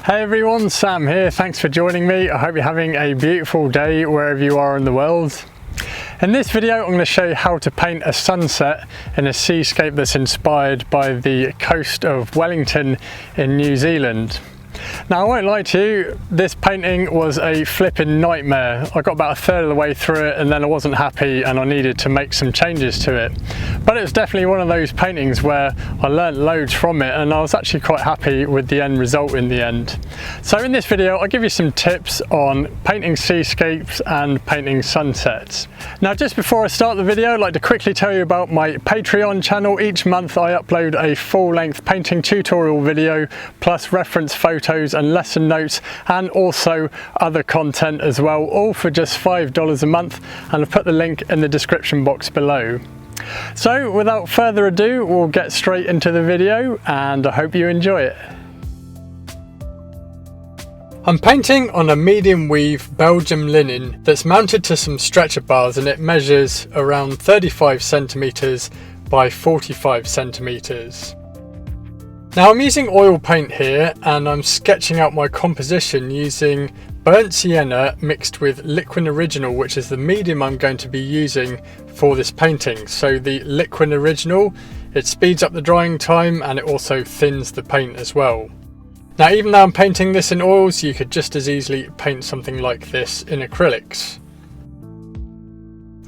Hey everyone, Sam here. Thanks for joining me. I hope you're having a beautiful day wherever you are in the world. In this video, I'm going to show you how to paint a sunset in a seascape that's inspired by the coast of Wellington in New Zealand. Now, I won't lie to you, this painting was a flipping nightmare. I got about a third of the way through it and then I wasn't happy and I needed to make some changes to it. But it was definitely one of those paintings where I learnt loads from it and I was actually quite happy with the end result in the end. So in this video, I'll give you some tips on painting seascapes and painting sunsets. Now, just before I start the video, I'd like to quickly tell you about my Patreon channel. Each month I upload a full-length painting tutorial video plus reference photos and lesson notes and also other content as well, all for just $5 a month, and I've put the link in the description box below. So without further ado, we'll get straight into the video and I hope you enjoy it. I'm painting on a medium weave Belgium linen that's mounted to some stretcher bars and it measures around 35 centimeters by 45 centimeters. Now I'm using oil paint here and I'm sketching out my composition using burnt sienna mixed with liquid original, which is the medium I'm going to be using for this painting. So the liquid original, it speeds up the drying time and it also thins the paint as well. Now, even though I'm painting this in oils, you could just as easily paint something like this in acrylics.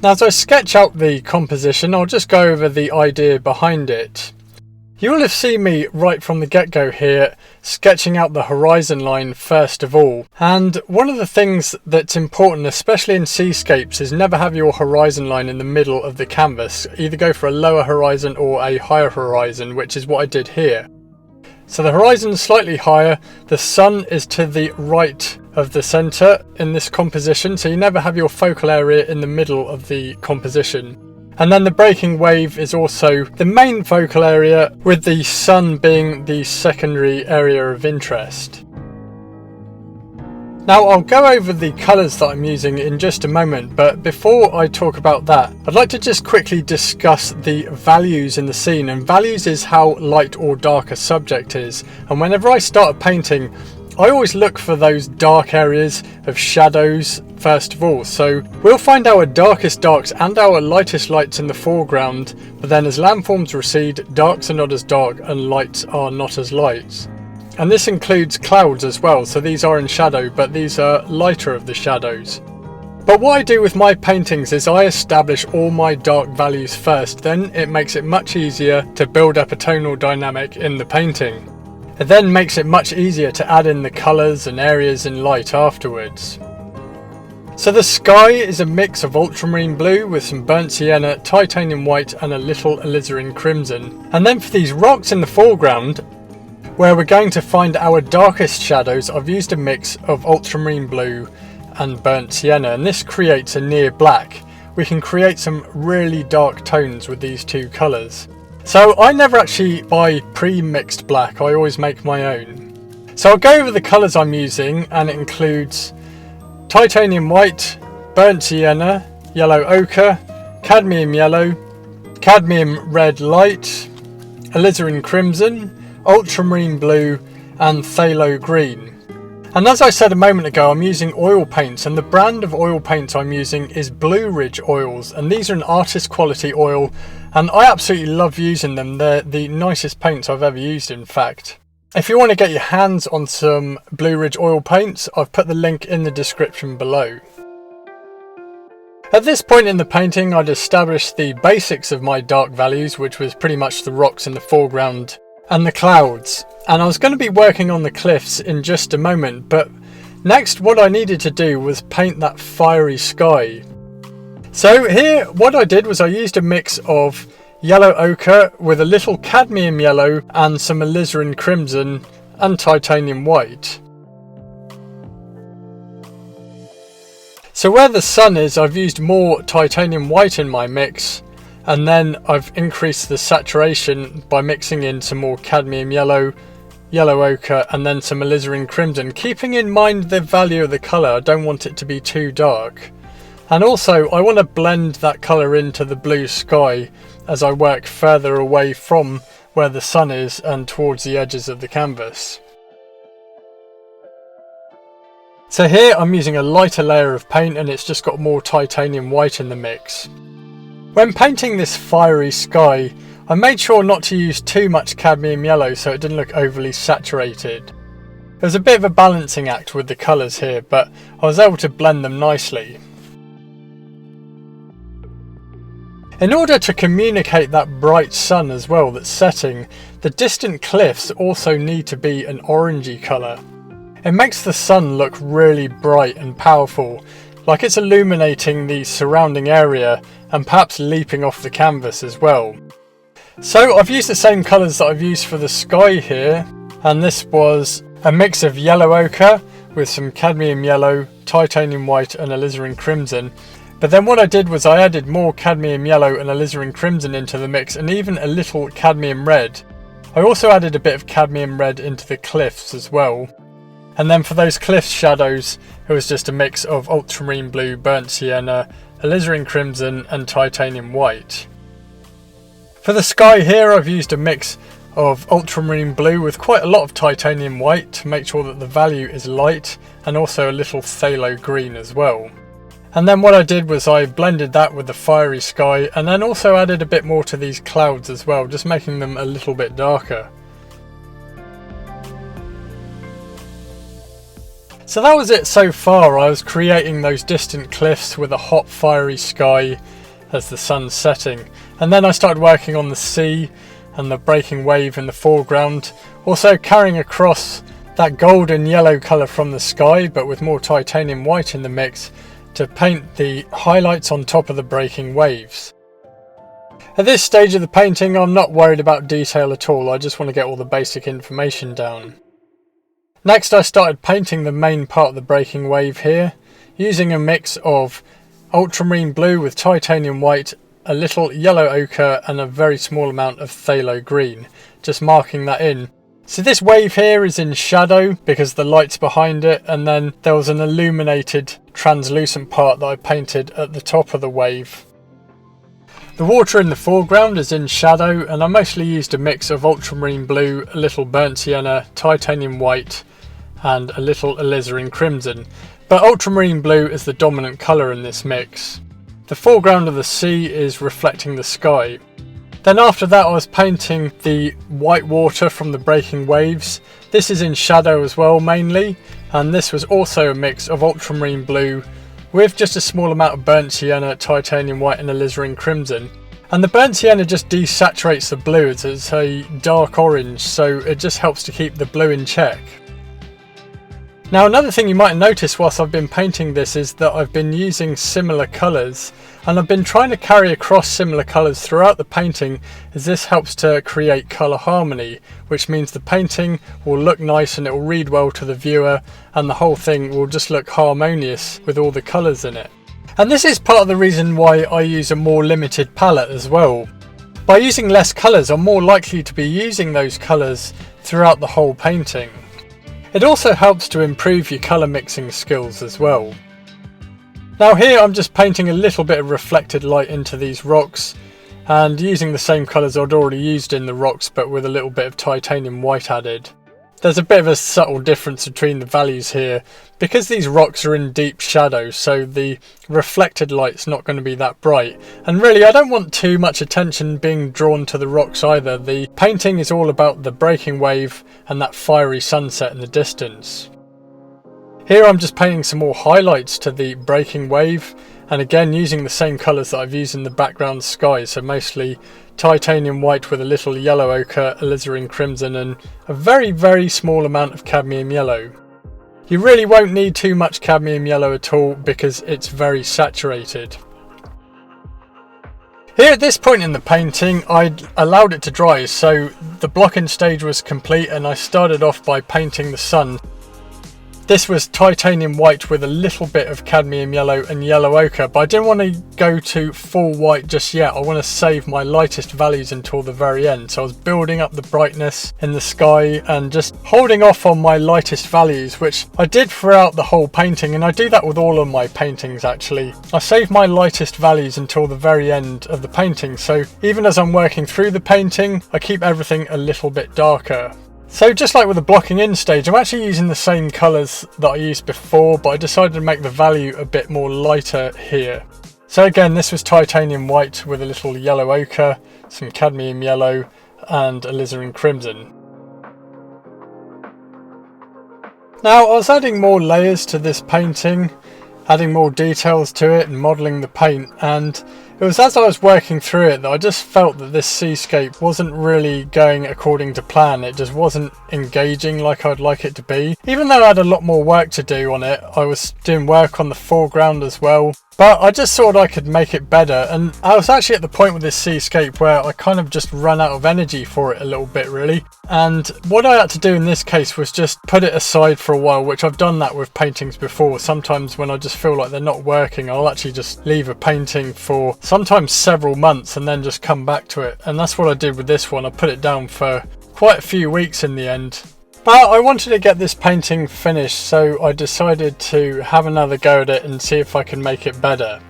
Now, as I sketch out the composition, I'll just go over the idea behind it. You will have seen me right from the get-go here sketching out the horizon line first of all. And one of the things that's important, especially in seascapes, is never have your horizon line in the middle of the canvas. Either go for a lower horizon or a higher horizon, which is what I did here. So the horizon is slightly higher, the sun is to the right of the centre in this composition, so you never have your focal area in the middle of the composition. And then the breaking wave is also the main focal area, with the sun being the secondary area of interest. Now I'll go over the colours that I'm using in just a moment, but before I talk about that, I'd like to just quickly discuss the values in the scene. And values is how light or dark a subject is. And whenever I start a painting, I always look for those dark areas of shadows first of all. So we'll find our darkest darks and our lightest lights in the foreground, but then as landforms recede, darks are not as dark and lights are not as light. And this includes clouds as well, so these are in shadow, but these are lighter of the shadows. But what I do with my paintings is I establish all my dark values first, then it makes it much easier to build up a tonal dynamic in the painting. It then makes it much easier to add in the colours and areas in light afterwards. So the sky is a mix of ultramarine blue with some burnt sienna, titanium white and a little alizarin crimson. And then for these rocks in the foreground, where we're going to find our darkest shadows, I've used a mix of ultramarine blue and burnt sienna, and this creates a near black. We can create some really dark tones with these two colours. So I never actually buy pre-mixed black, I always make my own. So I'll go over the colours I'm using, and it includes titanium white, burnt sienna, yellow ochre, cadmium yellow, cadmium red light, alizarin crimson, ultramarine blue and phthalo green. And as I said a moment ago, I'm using oil paints, and the brand of oil paints I'm using is Blue Ridge oils, and these are an artist quality oil and I absolutely love using them. They're the nicest paints I've ever used, in fact. If you want to get your hands on some Blue Ridge oil paints, I've put the link in the description below. At this point in the painting, I'd established the basics of my dark values, which was pretty much the rocks in the foreground and the clouds, and I was going to be working on the cliffs in just a moment, but next what I needed to do was paint that fiery sky. So here what I did was I used a mix of yellow ochre with a little cadmium yellow and some alizarin crimson and titanium white. So where the sun is, I've used more titanium white in my mix, and then I've increased the saturation by mixing in some more cadmium yellow, yellow ochre and then some alizarin crimson, keeping in mind the value of the colour. I don't want it to be too dark. And also I want to blend that colour into the blue sky as I work further away from where the sun is and towards the edges of the canvas. So here I'm using a lighter layer of paint and it's just got more titanium white in the mix. When painting this fiery sky, I made sure not to use too much cadmium yellow so it didn't look overly saturated. There's a bit of a balancing act with the colours here, but I was able to blend them nicely. In order to communicate that bright sun as well that's setting, the distant cliffs also need to be an orangey colour. It makes the sun look really bright and powerful, like it's illuminating the surrounding area and perhaps leaping off the canvas as well. So I've used the same colours that I've used for the sky here, and this was a mix of yellow ochre with some cadmium yellow, titanium white and alizarin crimson. But then what I did was I added more cadmium yellow and alizarin crimson into the mix, and even a little cadmium red. I also added a bit of cadmium red into the cliffs as well. And then for those cliff shadows, it was just a mix of ultramarine blue, burnt sienna, alizarin crimson and titanium white. For the sky here, I've used a mix of ultramarine blue with quite a lot of titanium white to make sure that the value is light, and also a little phthalo green as well. And then what I did was I blended that with the fiery sky, and then also added a bit more to these clouds as well, just making them a little bit darker. So that was it so far. I was creating those distant cliffs with a hot fiery sky as the sun's setting, and then I started working on the sea and the breaking wave in the foreground, also carrying across that golden yellow colour from the sky but with more titanium white in the mix to paint the highlights on top of the breaking waves. At this stage of the painting I'm not worried about detail at all, I just want to get all the basic information down. Next I started painting the main part of the breaking wave here, using a mix of ultramarine blue with titanium white, a little yellow ochre and a very small amount of phthalo green, just marking that in. So this wave here is in shadow because the light's behind it, and then there was an illuminated translucent part that I painted at the top of the wave. The water in the foreground is in shadow, and I mostly used a mix of ultramarine blue, a little burnt sienna, titanium white and a little alizarin crimson, but ultramarine blue is the dominant colour in this mix. The foreground of the sea is reflecting the sky. Then after that I was painting the white water from the breaking waves. This is in shadow as well mainly, and this was also a mix of ultramarine blue with just a small amount of burnt sienna, titanium white and alizarin crimson. And the burnt sienna just desaturates the blue as it's a dark orange, so it just helps to keep the blue in check. Now another thing you might notice whilst I've been painting this is that I've been using similar colours, and I've been trying to carry across similar colours throughout the painting, as this helps to create colour harmony, which means the painting will look nice and it will read well to the viewer, and the whole thing will just look harmonious with all the colours in it. And this is part of the reason why I use a more limited palette as well. By using less colours, I'm more likely to be using those colours throughout the whole painting. It also helps to improve your colour mixing skills as well. Now here I'm just painting a little bit of reflected light into these rocks and using the same colours I'd already used in the rocks, but with a little bit of titanium white added. There's a bit of a subtle difference between the values here because these rocks are in deep shadow, so the reflected light's not going to be that bright, and really I don't want too much attention being drawn to the rocks either. The painting is all about the breaking wave and that fiery sunset in the distance. Here I'm just painting some more highlights to the breaking wave, and again using the same colours that I've used in the background sky, so mostly titanium white with a little yellow ochre, alizarin crimson and a very small amount of cadmium yellow. You really won't need too much cadmium yellow at all because it's very saturated. Here at this point in the painting I'd allowed it to dry, so the blocking stage was complete and I started off by painting the sun. This was titanium white with a little bit of cadmium yellow and yellow ochre, but I didn't want to go to full white just yet. I want to save my lightest values until the very end. So I was building up the brightness in the sky and just holding off on my lightest values, which I did throughout the whole painting, and I do that with all of my paintings actually. I save my lightest values until the very end of the painting, so even as I'm working through the painting, I keep everything a little bit darker. So just like with the blocking in stage, I'm actually using the same colours that I used before, but I decided to make the value a bit more lighter here. So again, this was titanium white with a little yellow ochre, some cadmium yellow and alizarin crimson. Now I was adding more layers to this painting, adding more details to it and modelling the paint, and it was as I was working through it that I just felt that this seascape wasn't really going according to plan. It just wasn't engaging like I'd like it to be. Even though I had a lot more work to do on it, I was doing work on the foreground as well. But I just thought I could make it better, and I was actually at the point with this seascape where I kind of just ran out of energy for it a little bit really. And what I had to do in this case was just put it aside for a while, which I've done that with paintings before. Sometimes when I just feel like they're not working, I'll actually just leave a painting for sometimes several months and then just come back to it. And that's what I did with this one. I put it down for quite a few weeks in the end. But I wanted to get this painting finished, so I decided to have another go at it and see if I can make it better.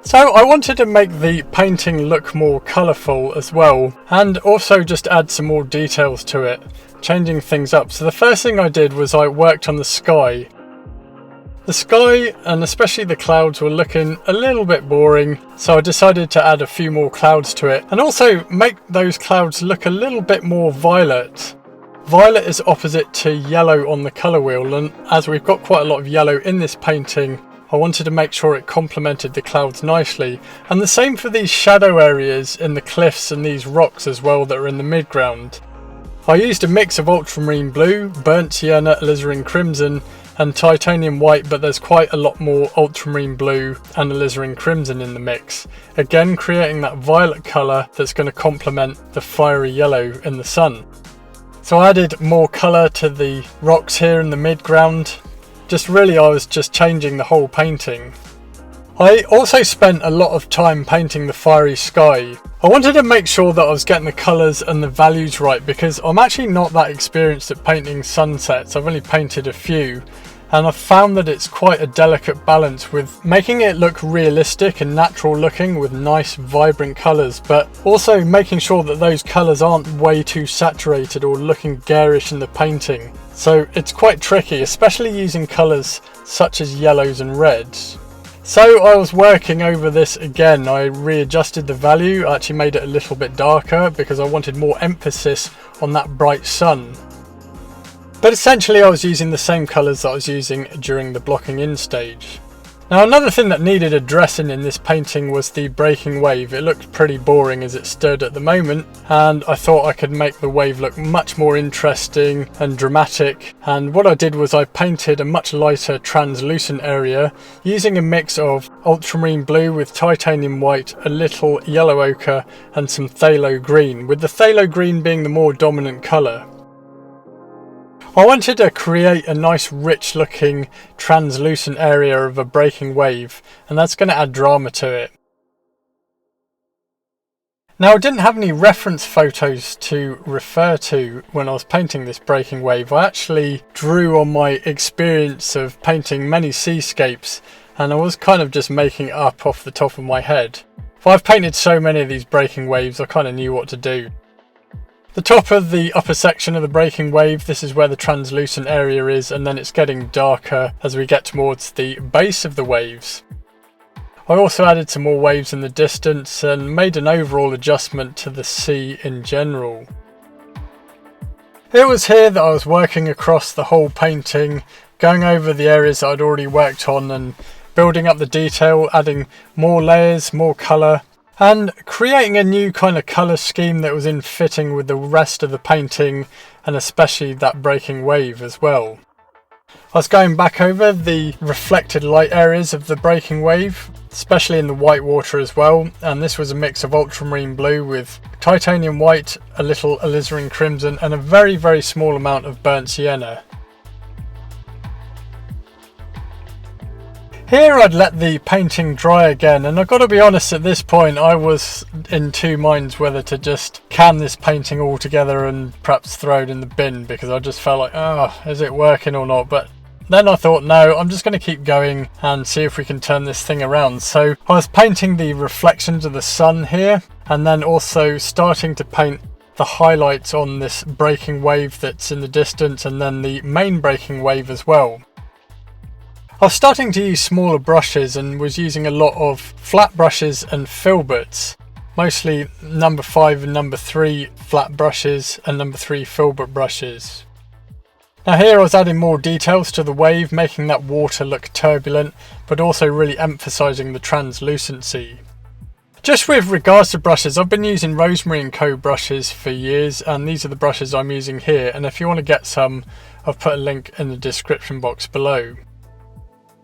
So I wanted to make the painting look more colourful as well, and also just add some more details to it, changing things up. So the first thing I did was I worked on the sky. The sky, and especially the clouds, were looking a little bit boring, so I decided to add a few more clouds to it and also make those clouds look a little bit more violet. Violet is opposite to yellow on the colour wheel, and as we've got quite a lot of yellow in this painting, I wanted to make sure it complemented the clouds nicely. And the same for these shadow areas in the cliffs and these rocks as well that are in the midground. I used a mix of ultramarine blue, burnt sienna, alizarin crimson and titanium white, but there's quite a lot more ultramarine blue and alizarin crimson in the mix. Again, creating that violet colour that's going to complement the fiery yellow in the sun. So I added more colour to the rocks here in the midground. I was just changing the whole painting. I also spent a lot of time painting the fiery sky. I wanted to make sure that I was getting the colours and the values right, because I'm actually not that experienced at painting sunsets. I've only painted a few, and I've found that it's quite a delicate balance with making it look realistic and natural looking with nice vibrant colours, but also making sure that those colours aren't way too saturated or looking garish in the painting. So it's quite tricky, especially using colours such as yellows and reds. So I was working over this again. I readjusted the value, I actually made it a little bit darker because I wanted more emphasis on that bright sun. But essentially I was using the same colours that I was using during the blocking in stage. Now another thing that needed addressing in this painting was the breaking wave. It looked pretty boring as it stood at the moment, and I thought I could make the wave look much more interesting and dramatic. And what I did was I painted a much lighter translucent area using a mix of ultramarine blue with titanium white, a little yellow ochre and some phthalo green, with the phthalo green being the more dominant colour. I wanted to create a nice rich looking translucent area of a breaking wave, and that's going to add drama to it. Now I didn't have any reference photos to refer to when I was painting this breaking wave. I actually drew on my experience of painting many seascapes, and I was kind of just making it up off the top of my head. But I've painted so many of these breaking waves, I kind of knew what to do. The top of the upper section of the breaking wave, this is where the translucent area is, and then it's getting darker as we get towards the base of the waves. I also added some more waves in the distance and made an overall adjustment to the sea in general. It was here that I was working across the whole painting, going over the areas that I'd already worked on and building up the detail, adding more layers, more colour, and creating a new kind of colour scheme that was in fitting with the rest of the painting, and especially that breaking wave as well. I was going back over the reflected light areas of the breaking wave, especially in the white water as well, and this was a mix of ultramarine blue with titanium white, a little alizarin crimson and a very, very small amount of burnt sienna. Here I'd let the painting dry again, and I've got to be honest, at this point I was in two minds whether to just can this painting all together and perhaps throw it in the bin, because I just felt like, oh, is it working or not? But then I thought, no, I'm just going to keep going and see if we can turn this thing around. So I was painting the reflections of the sun here, and then also starting to paint the highlights on this breaking wave that's in the distance, and then the main breaking wave as well. I was starting to use smaller brushes and was using a lot of flat brushes and filberts, mostly number 5 and number 3 flat brushes and number 3 filbert brushes. Now here I was adding more details to the wave, making that water look turbulent, but also really emphasising the translucency. Just with regards to brushes, I've been using Rosemary & Co brushes for years, and these are the brushes I'm using here, and if you want to get some, I've put a link in the description box below.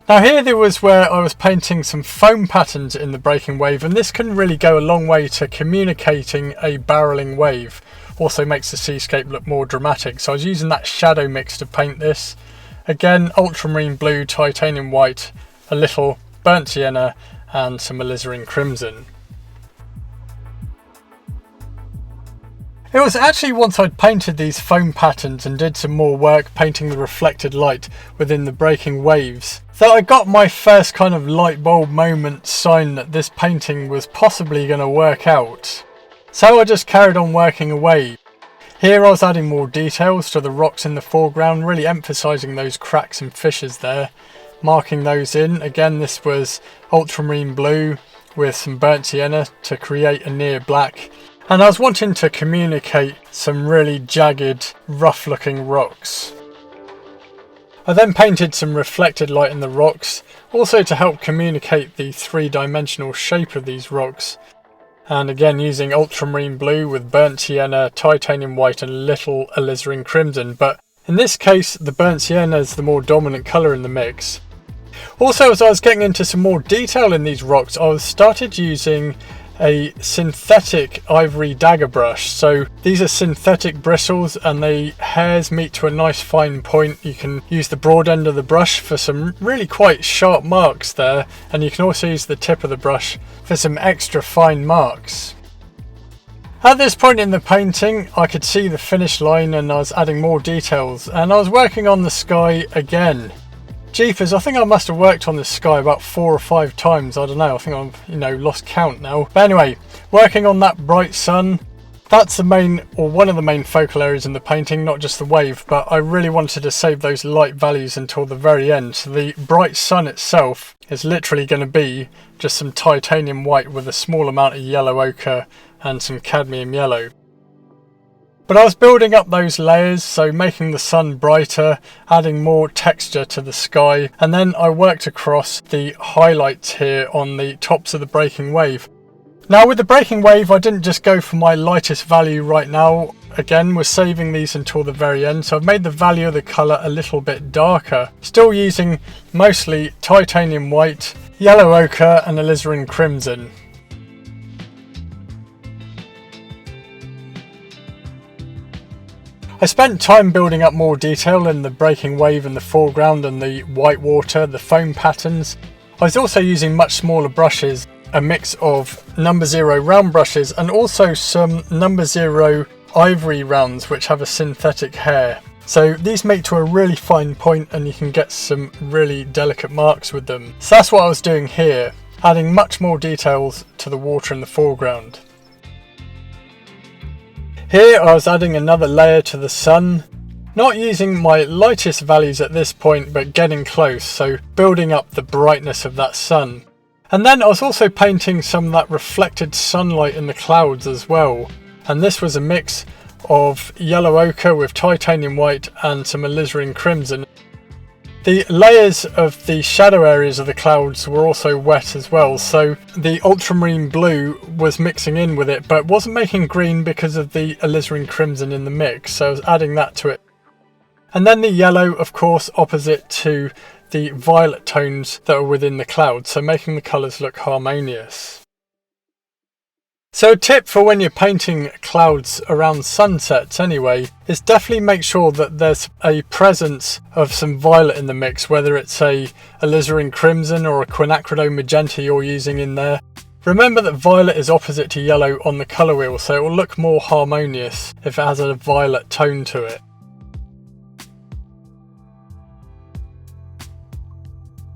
Now here there was where I was painting some foam patterns in the breaking wave, and this can really go a long way to communicating a barreling wave. Also makes the seascape look more dramatic, so I was using that shadow mix to paint this. Again, ultramarine blue, titanium white, a little burnt sienna and some alizarin crimson. It was actually once I'd painted these foam patterns and did some more work painting the reflected light within the breaking waves that I got my first kind of light bulb moment sign that this painting was possibly going to work out. So I just carried on working away. Here I was adding more details to the rocks in the foreground, really emphasising those cracks and fissures there, marking those in. Again, this was ultramarine blue with some burnt sienna to create a near black. And I was wanting to communicate some really jagged, rough looking rocks. I then painted some reflected light in the rocks, also to help communicate the three-dimensional shape of these rocks. And again using ultramarine blue with burnt sienna, titanium white and a little alizarin crimson, but in this case the burnt sienna is the more dominant colour in the mix. Also, as I was getting into some more detail in these rocks, I started using a synthetic ivory dagger brush. So these are synthetic bristles and the hairs meet to a nice fine point. You can use the broad end of the brush for some really quite sharp marks there, and you can also use the tip of the brush for some extra fine marks. At this point in the painting I could see the finish line and I was adding more details, and I was working on the sky again. Jeepers, I think I must have worked on this sky about 4 or 5 times. I don't know, I think I've lost count now. But anyway, working on that bright sun, that's the main, or one of the main focal areas in the painting, not just the wave, but I really wanted to save those light values until the very end. So the bright sun itself is literally going to be just some titanium white with a small amount of yellow ochre and some cadmium yellow. But I was building up those layers, so making the sun brighter, adding more texture to the sky, and then I worked across the highlights here on the tops of the breaking wave. Now with the breaking wave I didn't just go for my lightest value right now. Again, we're saving these until the very end, so I've made the value of the colour a little bit darker. Still using mostly titanium white, yellow ochre and alizarin crimson. I spent time building up more detail in the breaking wave in the foreground and the white water, the foam patterns. I was also using much smaller brushes, a mix of number 0 round brushes and also some number 0 ivory rounds which have a synthetic hair. So these make to a really fine point and you can get some really delicate marks with them. So that's what I was doing here, adding much more details to the water in the foreground. Here I was adding another layer to the sun, not using my lightest values at this point but getting close, so building up the brightness of that sun. And then I was also painting some of that reflected sunlight in the clouds as well, and this was a mix of yellow ochre with titanium white and some alizarin crimson. The layers of the shadow areas of the clouds were also wet as well, so the ultramarine blue was mixing in with it but wasn't making green because of the alizarin crimson in the mix, so I was adding that to it. And then the yellow, of course, opposite to the violet tones that are within the clouds, so making the colours look harmonious. So a tip for when you're painting clouds around sunsets anyway, is definitely make sure that there's a presence of some violet in the mix, whether it's a alizarin crimson or a quinacridone magenta you're using in there. Remember that violet is opposite to yellow on the colour wheel, so it will look more harmonious if it has a violet tone to it.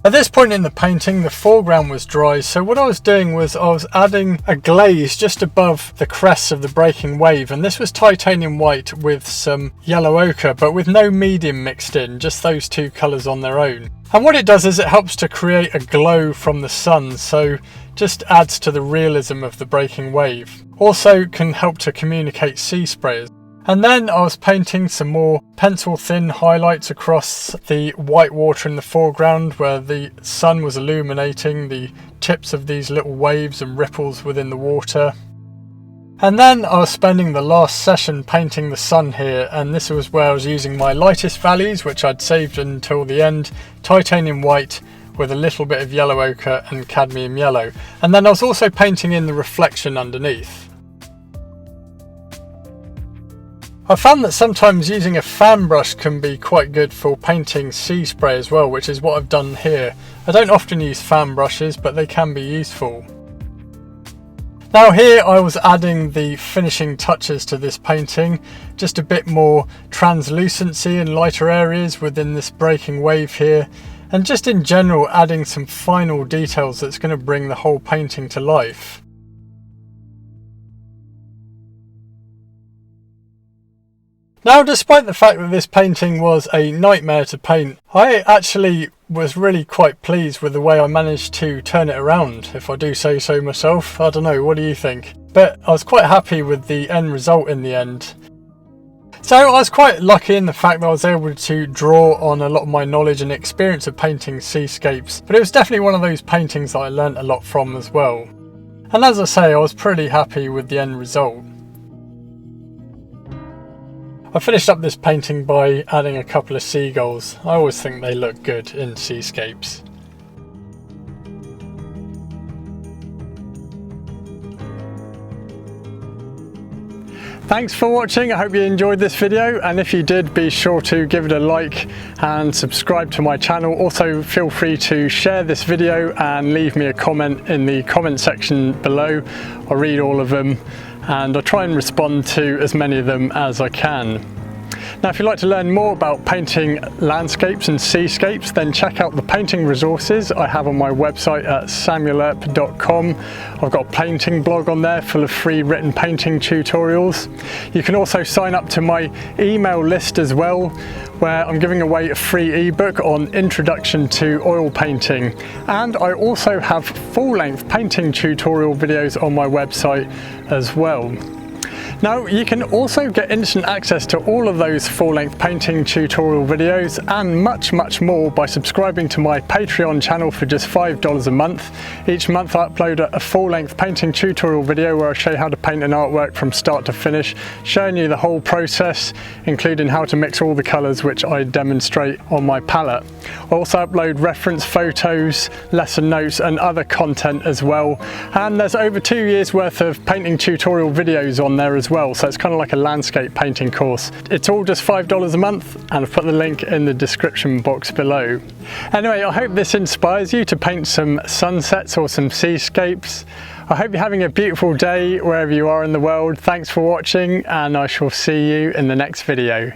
At this point in the painting, the foreground was dry, so what I was doing was I was adding a glaze just above the crests of the breaking wave, and this was titanium white with some yellow ochre, but with no medium mixed in, just those two colours on their own. And what it does is it helps to create a glow from the sun, so just adds to the realism of the breaking wave. Also can help to communicate sea sprays. And then I was painting some more pencil thin highlights across the white water in the foreground where the sun was illuminating the tips of these little waves and ripples within the water. And then I was spending the last session painting the sun here, and this was where I was using my lightest values, which I'd saved until the end, titanium white with a little bit of yellow ochre and cadmium yellow. And then I was also painting in the reflection underneath. I found that sometimes using a fan brush can be quite good for painting sea spray as well, which is what I've done here. I don't often use fan brushes, but they can be useful. Now here I was adding the finishing touches to this painting, just a bit more translucency in lighter areas within this breaking wave here, and just in general adding some final details that's going to bring the whole painting to life. Now, despite the fact that this painting was a nightmare to paint, I actually was really quite pleased with the way I managed to turn it around, if I do say so myself. I don't know, what do you think? But I was quite happy with the end result in the end. So I was quite lucky in the fact that I was able to draw on a lot of my knowledge and experience of painting seascapes, but it was definitely one of those paintings that I learnt a lot from as well. And as I say, I was pretty happy with the end result. I finished up this painting by adding a couple of seagulls. I always think they look good in seascapes. Thanks for watching. I hope you enjoyed this video, and if you did, be sure to give it a like and subscribe to my channel. Also feel free to share this video and leave me a comment in the comment section below. I read all of them and I try and respond to as many of them as I can. Now, if you'd like to learn more about painting landscapes and seascapes, then check out the painting resources I have on my website at samuelerp.com. I've got a painting blog on there full of free written painting tutorials. You can also sign up to my email list as well, where I'm giving away a free ebook on Introduction to Oil Painting. And I also have full-length painting tutorial videos on my website as well. Now, you can also get instant access to all of those full-length painting tutorial videos and much more by subscribing to my Patreon channel for just $5 a month. Each month I upload a full-length painting tutorial video where I show you how to paint an artwork from start to finish, showing you the whole process, including how to mix all the colours which I demonstrate on my palette. I also upload reference photos, lesson notes and other content as well, and there's over 2 years worth of painting tutorial videos on there as well, so it's kind of like a landscape painting course. It's all just $5 a month, and I've put the link in the description box below. Anyway, I hope this inspires you to paint some sunsets or some seascapes. I hope you're having a beautiful day wherever you are in the world. Thanks for watching, and I shall see you in the next video.